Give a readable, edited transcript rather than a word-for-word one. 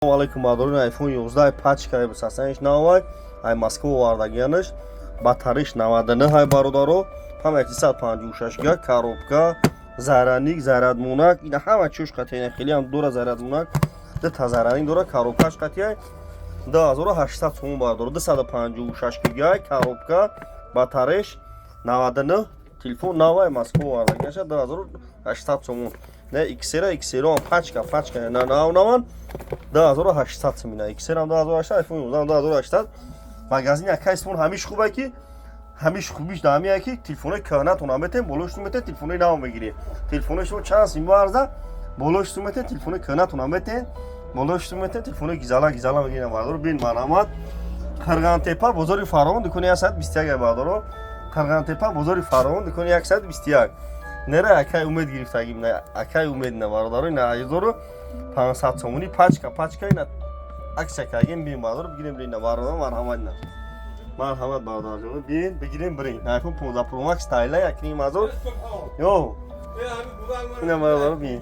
Assalomu alaykum iPhone 11 пачка бисасанш навай ай Москва вардагиянаш батариш 99 ҳай бародаро ҳама 256 га коробка зараник зарадмунак ина ҳама чӯш қатия хеле ҳам дура зарадмунак дита зараник дура коробкаш қатия 2800 сомон бародаро 256 га коробка батариш 99 телефон навай Москва вардагиянаш 2800 сомон не XR пачка на наван 2800 сомона XR 2800 iPhone 2800 магазин акайсмон ҳамиш хубе ки ҳамиш хубиш дамия ки телефони кӯҳнатон метем болоштон метем телефони нав мегири телефони шумо чанд сим варза болоштон метем телефони кӯҳнатон метем болоштон метем телефони гизала мегири бардор бин марҳамат Қирғантепа бозори Фаровон дукони 121 бардор Қирғантепа бозори Фаровон дукони 121 нера акай умед гирифтагим на акай умед на бардор ина 1500 сомони пачка ина акция кагем бин бардор бигирем бин бардор марҳамат бардор бин бигирем бирин iPhone 15 Pro Max тайла якни мазор yo ина бардор бин